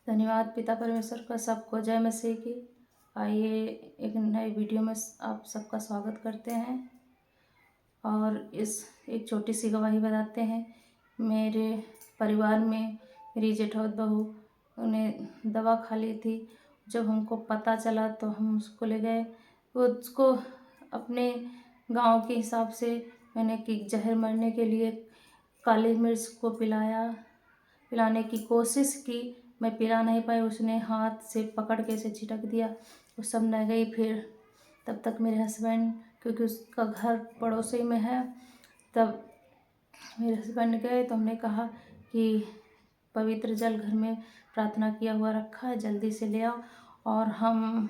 धन्यवाद पिता परमेश्वर का। सबको जय मसीह की। आइए एक नए वीडियो में आप सबका स्वागत करते हैं और इस एक छोटी सी गवाही बताते हैं। मेरे परिवार में मेरी जेठौत बहू उन्हें दवा खा ली थी। जब हमको पता चला तो हम उसको ले गए। उसको अपने गांव के हिसाब से मैंने कि जहर मरने के लिए काली मिर्च को पिलाने की कोशिश की। मैं पिला नहीं पाई। उसने हाथ से पकड़ के इसे छिटक दिया। वो सब न गई। फिर तब तक मेरे हस्बैंड, क्योंकि उसका घर पड़ोसी में है, तब मेरे हस्बैंड गए तो हमने कहा कि पवित्र जल घर में प्रार्थना किया हुआ रखा है, जल्दी से ले आओ। और हम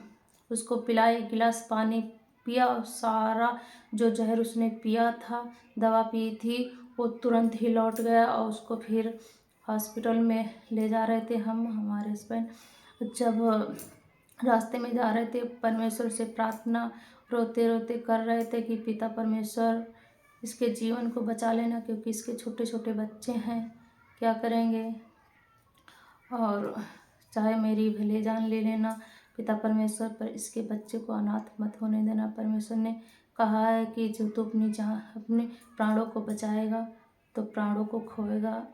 उसको पिलाए। गिलास पानी पिया और सारा जो जहर उसने पिया था, दवा पी थी, वो तुरंत ही लौट गया। और उसको फिर हॉस्पिटल में ले जा रहे थे हमारे हस्बैंड। जब रास्ते में जा रहे थे, परमेश्वर से प्रार्थना रोते रोते कर रहे थे कि पिता परमेश्वर इसके जीवन को बचा लेना, क्योंकि इसके छोटे छोटे बच्चे हैं, क्या करेंगे। और चाहे मेरी भले जान ले लेना पिता परमेश्वर, पर इसके बच्चे को अनाथ मत होने देना। परमेश्वर ने कहा है कि जो तू अपने प्राणों को बचाएगा तो प्राणों को खोएगा,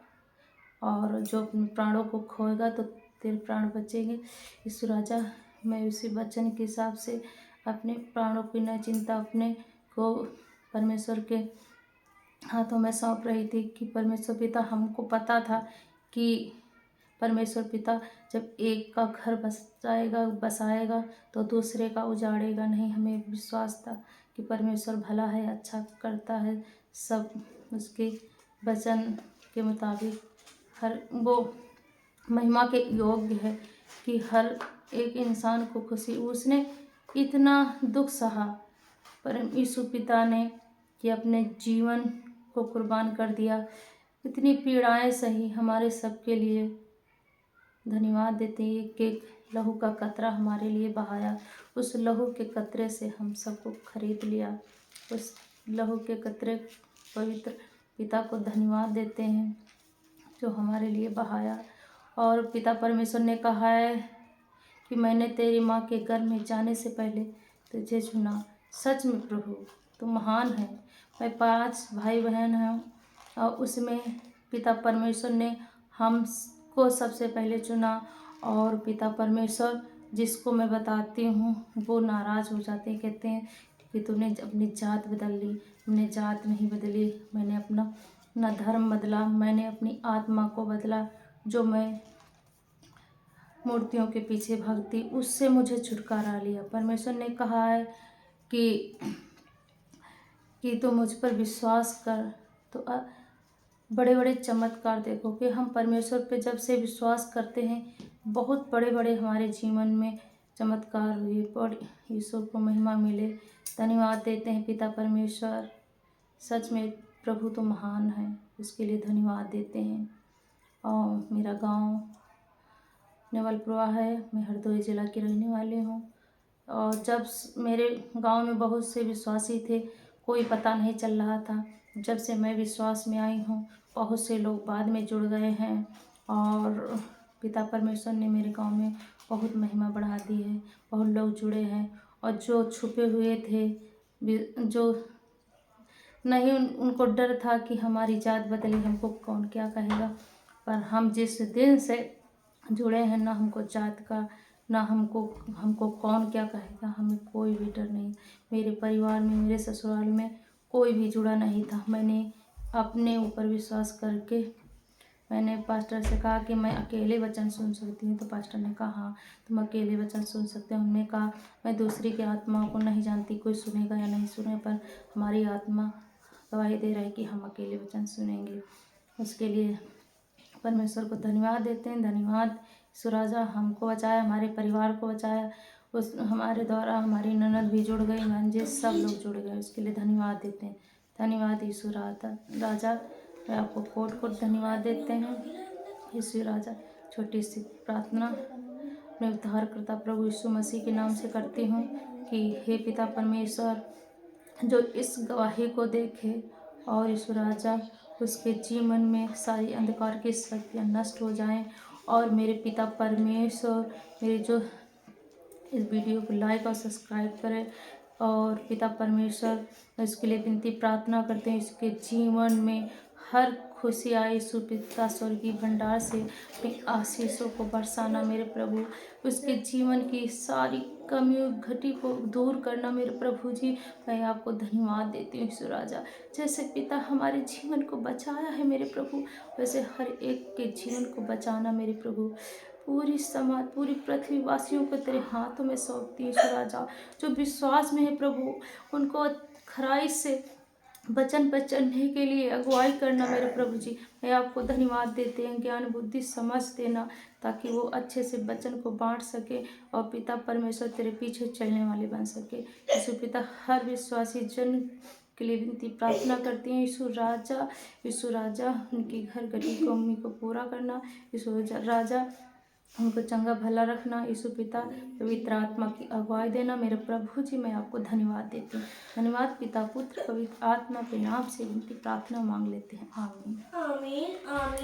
और जो अपने प्राणों को खोएगा तो तेरे प्राण बचेंगे। यीशु राजा, मैं उसी वचन के हिसाब से अपने प्राणों की न चिंता अपने को परमेश्वर के हाथों में सौंप रही थी कि परमेश्वर पिता, हमको पता था कि परमेश्वर पिता जब एक का घर बसाएगा तो दूसरे का उजाड़ेगा नहीं। हमें विश्वास था कि परमेश्वर भला है, अच्छा करता है, सब उसके वचन के मुताबिक हर वो महिमा के योग्य है कि हर एक इंसान को खुशी। उसने इतना दुख सहा परम यीशु पिता ने कि अपने जीवन को कुर्बान कर दिया। इतनी पीड़ाएं सही हमारे सबके लिए। धन्यवाद देते हैं। एक एक लहू का कतरा हमारे लिए बहाया। उस लहू के कतरे से हम सबको खरीद लिया। उस लहू के कतरे पवित्र पिता को धन्यवाद देते हैं जो हमारे लिए बहाया। और पिता परमेश्वर ने कहा है कि मैंने तेरी माँ के गर्भ में जाने से पहले तुझे चुना। सच में प्रभु तू महान है। मैं 5 भाई बहन हैं और उसमें पिता परमेश्वर ने हमको सबसे पहले चुना। और पिता परमेश्वर जिसको मैं बताती हूँ वो नाराज़ हो जाते हैं, कहते हैं कि तूने अपनी जात बदल ली। मैंने जात नहीं बदली, मैंने अपना न धर्म बदला, मैंने अपनी आत्मा को बदला। जो मैं मूर्तियों के पीछे भागती, उससे मुझे छुटकारा लिया। परमेश्वर ने कहा है कि तू मुझ पर विश्वास कर तो बड़े बड़े चमत्कार देखो। कि हम परमेश्वर पे जब से विश्वास करते हैं, बहुत बड़े बड़े हमारे जीवन में चमत्कार हुए। और ईश्वर को महिमा मिले। धन्यवाद देते हैं पिता परमेश्वर। सच में प्रभु तो महान है, उसके लिए धन्यवाद देते हैं। और मेरा गांव नेवलपुरा है। मैं हरदोई जिला की रहने वाली हूँ। और जब मेरे गांव में बहुत से विश्वासी थे, कोई पता नहीं चल रहा था। जब से मैं विश्वास में आई हूँ, बहुत से लोग बाद में जुड़ गए हैं। और पिता परमेश्वर ने मेरे गांव में बहुत महिमा बढ़ा दी है। बहुत लोग जुड़े हैं। और जो छुपे हुए थे, जो नहीं, उनको डर था कि हमारी जात बदली, हमको कौन क्या कहेगा। पर हम जिस दिन से जुड़े हैं, ना हमको जात का, ना हमको कौन क्या कहेगा, हमें कोई भी डर नहीं। मेरे परिवार में, मेरे ससुराल में कोई भी जुड़ा नहीं था। मैंने अपने ऊपर विश्वास करके मैंने पास्टर से कहा कि मैं अकेले वचन सुन सकती हूँ। तो पास्टर ने कहा हाँ तुम अकेले वचन सुन सकते हो। हमने कहा मैं दूसरी की आत्मा को नहीं जानती, कोई सुनेगा या नहीं सुने, पर हमारी आत्मा गवाही दे रहा है कि हम अकेले वचन सुनेंगे। उसके लिए परमेश्वर को धन्यवाद देते हैं। धन्यवाद यीशु राजा, हमको बचाया, हमारे परिवार को बचाया। उस हमारे द्वारा हमारी ननद भी जुड़ गई, भांजे सब लोग जुड़ गए, उसके लिए धन्यवाद देते हैं। धन्यवाद यीशु राजा, मैं आपको कोट कोट धन्यवाद देते हैं यीशु राजा। छोटी सी प्रार्थना मैं उद्धारकर्ता प्रभु यीशु मसीह के नाम से करती हूँ कि हे पिता परमेश्वर, जो इस गवाही को देखे और यीशु राजा उसके जीवन में सारी अंधकार की शक्तियाँ नष्ट हो जाएं और मेरे पिता परमेश्वर मेरे जो इस वीडियो को लाइक और सब्सक्राइब करें। और पिता परमेश्वर इसके लिए विनती प्रार्थना करते हैं, इसके जीवन में हर खुशी आए। यीशु पिता स्वर्गीय भंडार से अपनी आशीषों को बरसाना मेरे प्रभु। उसके जीवन की सारी कमियों घटी को दूर करना मेरे प्रभु जी। मैं आपको धन्यवाद देती हूँ यीशु राजा। जैसे पिता हमारे जीवन को बचाया है मेरे प्रभु, वैसे हर एक के जीवन को बचाना मेरे प्रभु। पूरी समाज पूरी पृथ्वी वासियों को तेरे हाथों में सौंपती हूँ यीशु राजा। जो विश्वास में है प्रभु, उनको खराई से वचन पर चलने के लिए अगुवाई करना मेरे प्रभु जी। मैं आपको धन्यवाद देते हैं, ज्ञान बुद्धि समझ देना, ताकि वो अच्छे से वचन को बांट सके और पिता परमेश्वर तेरे पीछे चलने वाले बन सके। यीशु पिता हर विश्वासी जन के लिए विनती प्रार्थना करती हैं यीशु राजा। यीशु राजा उनकी घर घटी को उम्मीद को पूरा करना। यीशु राजा उनको चंगा भला रखना। यीशु पिता पवित्र आत्मा की अगुवाई देना मेरे प्रभु जी। मैं आपको धन्यवाद देती हूँ। धन्यवाद पिता पुत्र पवित्र आत्मा के नाम से विनती प्रार्थना मांग लेते हैं। आमीन। आमीन आमीन।